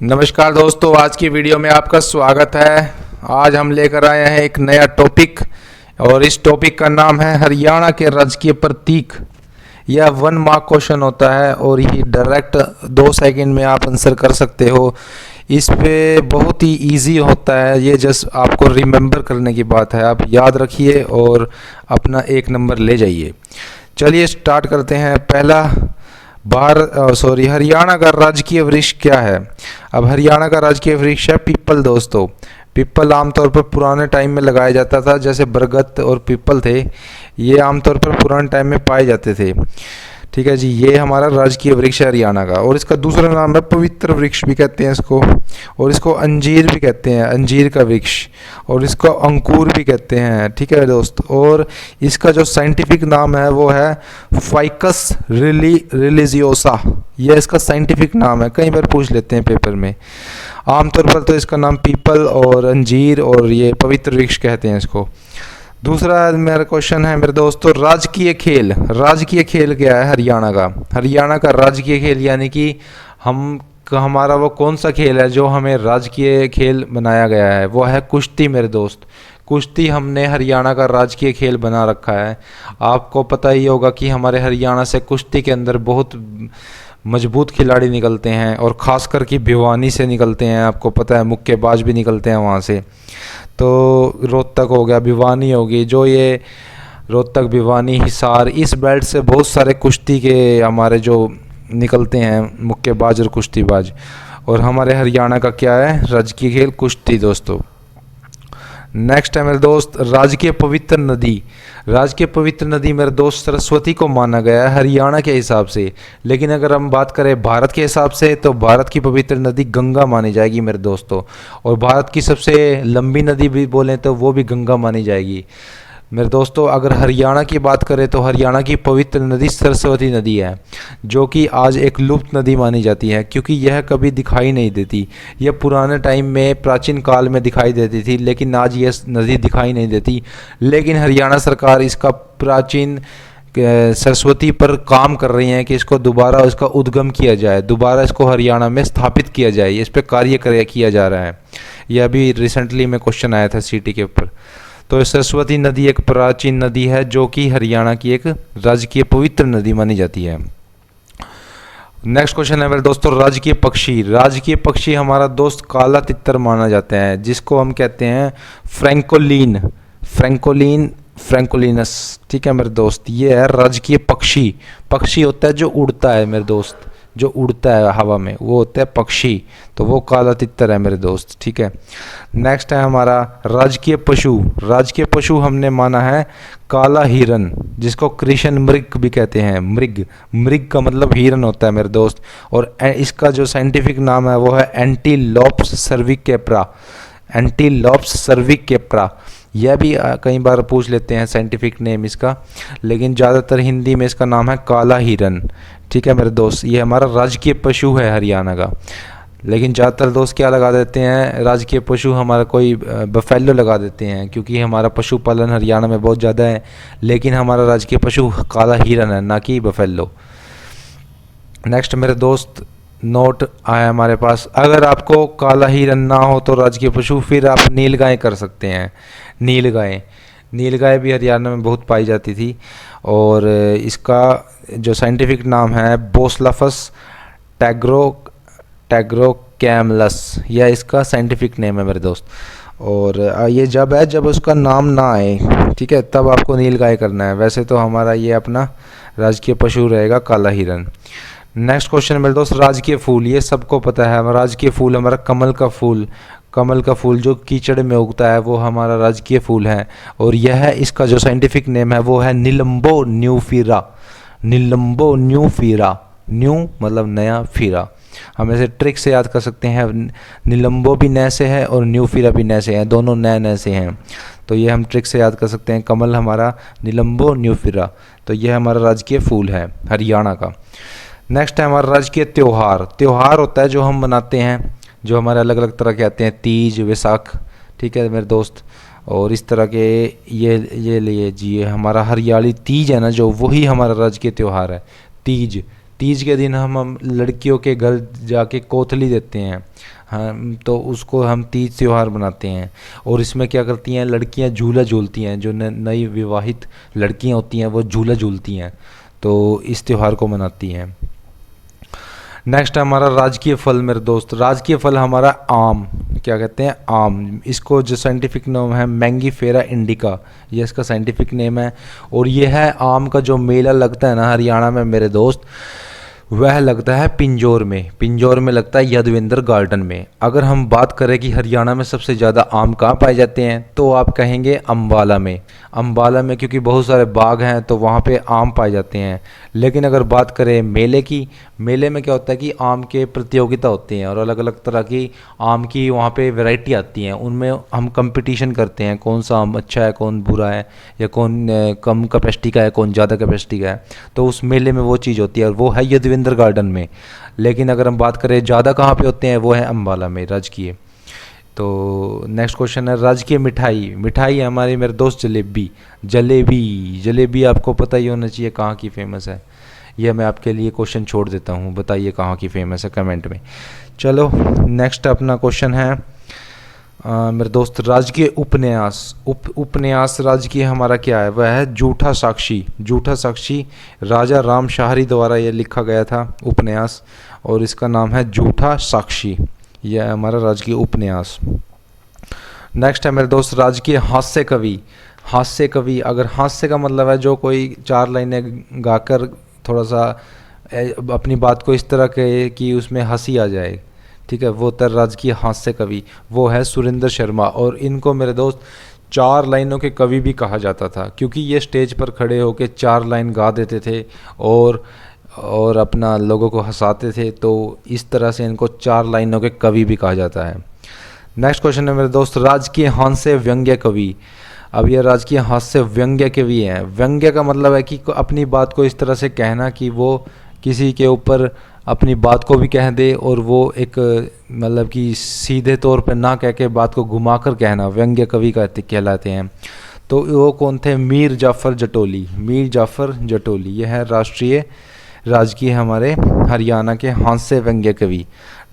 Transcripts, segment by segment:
नमस्कार दोस्तों, आज की वीडियो में आपका स्वागत है। आज हम लेकर आए हैं एक नया टॉपिक और इस टॉपिक का नाम है हरियाणा के राजकीय प्रतीक। यह 1 मार्क क्वेश्चन होता है और ये डायरेक्ट 2 सेकंड में आप आंसर कर सकते हो। इस पे बहुत ही इजी होता है, ये जस्ट आपको रिमेंबर करने की बात है। आप याद रखिए और अपना 1 नंबर ले जाइए। चलिए स्टार्ट करते हैं। पहला हरियाणा का राजकीय वृक्ष क्या है? अब हरियाणा का राजकीय वृक्ष है पीपल दोस्तों। पीपल आमतौर पर पुराने टाइम में लगाया जाता था, जैसे बरगद और पीपल थे, ये आमतौर पर पुराने टाइम में पाए जाते थे। ठीक है जी, ये हमारा राजकीय वृक्ष है हरियाणा का। और इसका दूसरा नाम है पवित्र वृक्ष भी कहते हैं इसको, और इसको अंजीर भी कहते हैं, अंजीर का वृक्ष, और इसको अंकुर भी कहते हैं। ठीक है दोस्त। और इसका जो साइंटिफिक नाम है वो है फाइकस रिलीजियोसा। यह इसका साइंटिफिक नाम है, कई बार पूछ लेते हैं पेपर में। आमतौर पर तो इसका नाम पीपल और अंजीर और ये पवित्र वृक्ष कहते हैं इसको। दूसरा मेरा क्वेश्चन है मेरे दोस्तों, राजकीय खेल। राजकीय खेल क्या है हरियाणा का? हरियाणा का राजकीय खेल यानी कि हमारा वो कौन सा खेल है जो हमें राजकीय खेल बनाया गया है, वो है कुश्ती मेरे दोस्त। कुश्ती हमने हरियाणा का राजकीय खेल बना रखा है। आपको पता ही होगा कि हमारे हरियाणा से कुश्ती के अंदर बहुत मजबूत खिलाड़ी निकलते हैं, और ख़ास करके भिवानी से निकलते हैं। आपको पता है मुक्केबाज भी निकलते हैं वहाँ से। तो रोहतक हो गया, भिवानी होगी, जो ये रोहतक, भिवानी, हिसार, इस बेल्ट से बहुत सारे कुश्ती के हमारे जो निकलते हैं मुक्केबाज और कुश्तीबाज। और हमारे हरियाणा का क्या है राजकीय खेल? कुश्ती दोस्तों। नेक्स्ट है मेरे दोस्त, राजकीय पवित्र नदी। राजकीय पवित्र नदी मेरे दोस्त सरस्वती को माना गया है हरियाणा के हिसाब से, लेकिन अगर हम बात करें भारत के हिसाब से तो भारत की पवित्र नदी गंगा मानी जाएगी मेरे दोस्तों। और भारत की सबसे लंबी नदी भी बोलें तो वो भी गंगा मानी जाएगी मेरे दोस्तों। अगर हरियाणा की बात करें तो हरियाणा की पवित्र नदी सरस्वती नदी है, जो कि आज एक लुप्त नदी मानी जाती है, क्योंकि यह कभी दिखाई नहीं देती। यह पुराने टाइम में प्राचीन काल में दिखाई देती थी, लेकिन आज यह नदी दिखाई नहीं देती। लेकिन हरियाणा सरकार इसका प्राचीन सरस्वती पर काम कर रही है कि इसको दोबारा इसका उद्गम किया जाए, दोबारा इसको हरियाणा में स्थापित किया जाए। इस पर कार्य किया जा रहा है। यह अभी रिसेंटली में क्वेश्चन आया था सीटी के ऊपर। तो सरस्वती नदी एक प्राचीन नदी है जो कि हरियाणा की एक राजकीय पवित्र नदी मानी जाती है। नेक्स्ट क्वेश्चन है मेरे दोस्तों, राजकीय पक्षी। राजकीय पक्षी हमारा दोस्त काला तितर माना जाता है, जिसको हम कहते हैं फ्रैंकोलिन, फ्रैंकोलिनस। ठीक है मेरे दोस्त, ये है राजकीय पक्षी। पक्षी होता है जो उड़ता है मेरे दोस्त, जो उड़ता है हवा में, वो होता है पक्षी। तो वो काला तितर है मेरे दोस्त। ठीक है। नेक्स्ट है हमारा राजकीय पशु। राजकीय पशु हमने माना है काला हिरन, जिसको कृष्ण मृग भी कहते हैं। मृग का मतलब हिरन होता है मेरे दोस्त। और इसका जो साइंटिफिक नाम है वो है एंटीलोप्स सर्विकेप्रा। एंटीलोप्स सर्विकेप्रा, यह भी कई बार पूछ लेते हैं साइंटिफिक नेम इसका, लेकिन ज़्यादातर हिंदी में इसका नाम है काला हिरन। ठीक है मेरे दोस्त, ये हमारा राजकीय पशु है हरियाणा का। लेकिन ज़्यादातर दोस्त क्या लगा देते हैं, राजकीय पशु हमारा कोई बफेलो लगा देते हैं, क्योंकि हमारा पशुपालन हरियाणा में बहुत ज़्यादा है। लेकिन हमारा राजकीय पशु काला हिरन है, ना कि बफेलो। नेक्स्ट मेरे दोस्त नोट आया हमारे पास, अगर आपको काला हिरन ना हो तो राजकीय पशु, फिर आप नीलगाय कर सकते हैं। नीलगाय भी हरियाणा में बहुत पाई जाती थी। और इसका जो साइंटिफिक नाम है बोसलाफस टैग्रोकैमलस, यह इसका साइंटिफिक नेम है मेरे दोस्त। और ये जब उसका नाम ना आए, ठीक है, तब आपको नीलगाय करना है। वैसे तो हमारा ये अपना राजकीय पशु रहेगा काला हिरन। नेक्स्ट क्वेश्चन मेरे दोस्त, राजकीय फूल। ये सबको पता है, राजकीय फूल हमारा कमल का फूल। कमल का फूल जो कीचड़ में उगता है वो हमारा राजकीय फूल है। और यह इसका जो साइंटिफिक नेम है वो है निलंबो न्यूफीरा। निलंबो न्यूफीरा, न्यू मतलब नया, फीरा हम ऐसे ट्रिक से याद कर सकते हैं। निलंबो भी नए से है और न्यूफीरा भी नए से है, दोनों नए नए से हैं। तो ये हम ट्रिक से याद कर सकते हैं। कमल हमारा निलंबो न्यूफीरा, तो यह हमारा राजकीय फूल है हरियाणा का। नेक्स्ट है हमारा राजकीय त्यौहार। त्यौहार होता है जो हम मनाते हैं, जो हमारे अलग अलग तरह के आते हैं, तीज, वैसाख। ठीक है मेरे दोस्त। और इस तरह के ये लिए जी, हमारा हरियाली तीज है ना, जो वही हमारा राजकीय त्यौहार है। तीज तीज के दिन हम लड़कियों के घर जाके कोथली देते हैं, हाँ, तो उसको हम तीज त्यौहार मनाते हैं। और इसमें क्या करती हैं लड़कियां, झूला झूलती हैं, जो नई विवाहित लड़कियां होती हैं वो झूला झूलती हैं, तो इस त्यौहार को मनाती हैं। नेक्स्ट है हमारा राजकीय फल मेरे दोस्त। राजकीय फल हमारा आम, क्या कहते हैं, आम। इसको जो साइंटिफिक नेम है मैंगीफेरा इंडिका, ये इसका साइंटिफिक नेम है। और ये है आम का जो मेला लगता है ना हरियाणा में मेरे दोस्त, वह लगता है पिंजौर में। पिंजौर में लगता है यादवेंद्र गार्डन में। अगर हम बात करें कि हरियाणा में सबसे ज़्यादा आम कहाँ पाए जाते हैं, तो आप कहेंगे अम्बाला में। अम्बाला में क्योंकि बहुत सारे बाग हैं तो वहाँ पे आम पाए जाते हैं। लेकिन अगर बात करें मेले की, मेले में क्या होता है कि आम के प्रतियोगिता होती हैं और अलग अलग तरह की आम की वहाँ पे वैरायटी आती हैं, उनमें हम कंपटीशन करते हैं कौन सा आम अच्छा है, कौन बुरा है, या कौन कम कैपेसिटी का है, कौन ज़्यादा कैपेसिटी का है। तो उस मेले में वो चीज़ होती है और वो है यादवेंद्र गार्डन में। लेकिन अगर हम बात करें ज़्यादा कहाँ पे होते हैं, वो है अम्बाला में, राजकीय। तो नेक्स्ट क्वेश्चन है राजकीय मिठाई। मिठाई है हमारी मेरे दोस्त जलेबी। जलेबी, जलेबी आपको पता ही होना चाहिए कहाँ की फेमस है। यह मैं आपके लिए क्वेश्चन छोड़ देता हूँ, बताइए कहाँ की फेमस है कमेंट में। चलो नेक्स्ट अपना क्वेश्चन है मेरे दोस्त राजकीय उपन्यास। उपन्यास राजकीय हमारा क्या है, वह है झूठा साक्षी। झूठा साक्षी राजा राम शाहरी द्वारा यह लिखा गया था उपन्यास, और इसका नाम है झूठा साक्षी। यह है हमारा राजकीय उपन्यास। नेक्स्ट है मेरे दोस्त राजकीय हास्य कवि। हास्य कवि, अगर हास्य का मतलब है जो कोई 4 लाइनें गाकर थोड़ा सा अपनी बात को इस तरह कहे कि उसमें हंसी आ जाए, ठीक है, वो तर राजकीय हास्य कवि, वो है सुरेंद्र शर्मा। और इनको मेरे दोस्त 4 लाइनों के कवि भी कहा जाता था, क्योंकि ये स्टेज पर खड़े होकर 4 लाइन गा देते थे और अपना लोगों को हंसाते थे, तो इस तरह से इनको 4 लाइनों के कवि भी कहा जाता है। नेक्स्ट क्वेश्चन है मेरे दोस्त राजकीय हास्य व्यंग्य कवि। अब ये राजकीय हास्य व्यंग्य कवि हैं। व्यंग्य का मतलब है कि अपनी बात को इस तरह से कहना कि वो किसी के ऊपर अपनी बात को भी कह दे और वो एक मतलब कि सीधे तौर पर ना कह के बात को घुमाकर कहना, व्यंग्य कवि कहलाते हैं। तो वो कौन थे, मीर जाफ़र जटोली। मीर जाफ़र जटोली, ये है राष्ट्रीय राजकीय हमारे हरियाणा के हास्य व्यंग्य कवि।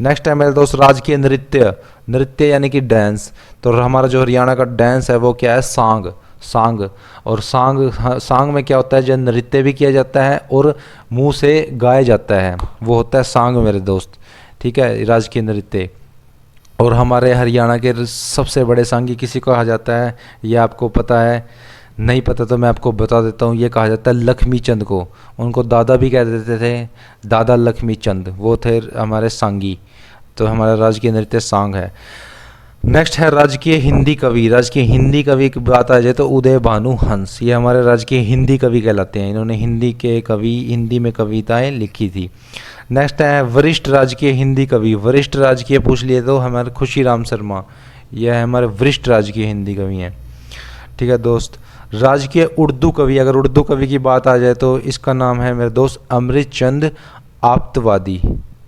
नेक्स्ट है मेरे दोस्त राजकीय नृत्य। नृत्य यानी कि डांस। तो हमारा जो हरियाणा का डांस है वो क्या है, सांग। सांग, और सांग में क्या होता है, जो नृत्य भी किया जाता है और मुंह से गाया जाता है, वो होता है सांग मेरे दोस्त, ठीक है, राजकीय नृत्य। और हमारे हरियाणा के सबसे बड़े सांगी किसी को कहा जाता है, ये आपको पता है, नहीं पता तो मैं आपको बता देता हूँ, ये कहा जाता है लक्ष्मी चंद को। उनको दादा भी कह देते थे, दादा लक्ष्मी चंद, वो थे हमारे सांगी। तो हमारा राजकीय नृत्य सांग है। नेक्स्ट है राजकीय हिंदी कवि। राजकीय हिंदी कवि की बात आ जाए तो उदय भानु हंस, ये हमारे राजकीय हिंदी कवि कहलाते हैं। इन्होंने हिंदी के कवि, हिंदी में कविताएं लिखी थी। नेक्स्ट है वरिष्ठ राजकीय हिंदी कवि। वरिष्ठ राजकीय पूछ लिए तो हमारे खुशीराम शर्मा, यह हमारे वरिष्ठ राजकीय हिंदी कवि हैं, ठीक है दोस्त। राजकीय उर्दू कवि, अगर उर्दू कवि की बात आ जाए तो इसका नाम है मेरे दोस्त अमृत चंद आप्तवादी।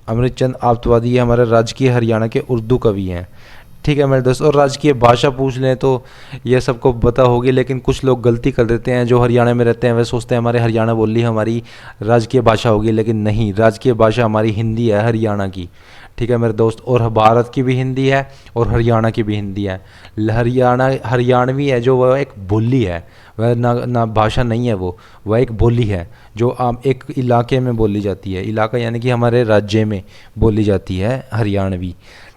अमृत चंद आप्तवादी ये हमारे राजकीय हरियाणा के उर्दू कवि हैं, ठीक है मेरे दोस्त। और राजकीय भाषा पूछ लें तो ये सबको पता होगी, लेकिन कुछ लोग गलती कर देते हैं, जो हरियाणा में रहते हैं वे सोचते हैं हमारे हरियाणा बोली हमारी राजकीय भाषा होगी, लेकिन नहीं, राजकीय भाषा हमारी हिंदी है, हरियाणा की, ठीक है मेरे दोस्त। और भारत की भी हिंदी है और हरियाणा की भी हिंदी है। हरियाणवी है जो वह एक बोली है, वह ना भाषा नहीं है, वह एक बोली है जो आम एक इलाके में बोली जाती है। इलाका यानी कि हमारे राज्य में बोली जाती है हरियाणवी,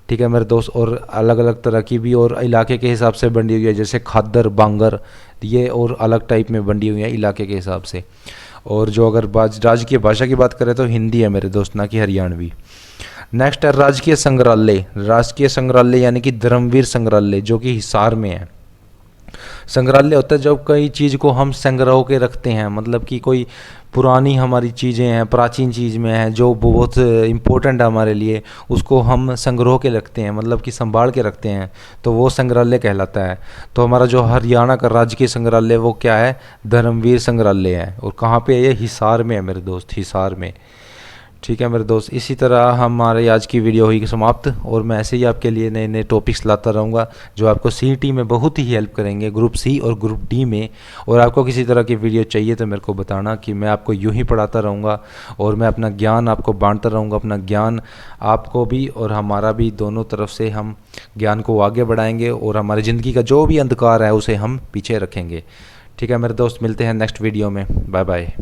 ठीक है मेरे दोस्त। और अलग अलग तरह की भी और इलाके के हिसाब से बंटी हुई है, जैसे खादर, बांगर, ये और अलग टाइप में बंटी हुई है इलाके के हिसाब से। और जो अगर राजकीय भाषा की बात करें तो हिंदी है मेरे दोस्त, ना कि हरियाणवी। नेक्स्ट है राजकीय संग्रहालय। राजकीय संग्रहालय यानी कि धर्मवीर संग्रहालय, जो कि हिसार में है। संग्रहालय होता है जब कई चीज़ को हम संग्रह के रखते हैं, मतलब कि कोई पुरानी हमारी चीज़ें हैं, प्राचीन चीज़ में है जो बहुत इम्पोर्टेंट है हमारे लिए, उसको हम संग्रह के रखते हैं, मतलब कि संभाल के रखते हैं, तो वो संग्रहालय कहलाता है। तो हमारा जो हरियाणा का राजकीय संग्रहालय वो क्या है, धर्मवीर संग्रहालय है। और कहाँ पे है ये, हिसार में है मेरे दोस्त, हिसार में, ठीक है मेरे दोस्त, इसी तरह हमारी आज की वीडियो हुई समाप्त, और मैं ऐसे ही आपके लिए नए नए टॉपिक्स लाता रहूँगा जो आपको सीईटी में बहुत ही हेल्प करेंगे, ग्रुप सी और ग्रुप डी में। और आपको किसी तरह की वीडियो चाहिए तो मेरे को बताना, कि मैं आपको यूं ही पढ़ाता रहूँगा और मैं अपना ज्ञान आपको बांटता रहूँगा। अपना ज्ञान आपको भी और हमारा भी, दोनों तरफ से हम ज्ञान को आगे बढ़ाएंगे और हमारी ज़िंदगी का जो भी अंधकार है उसे हम पीछे रखेंगे। ठीक है मेरे दोस्त, मिलते हैं नेक्स्ट वीडियो में। Bye bye.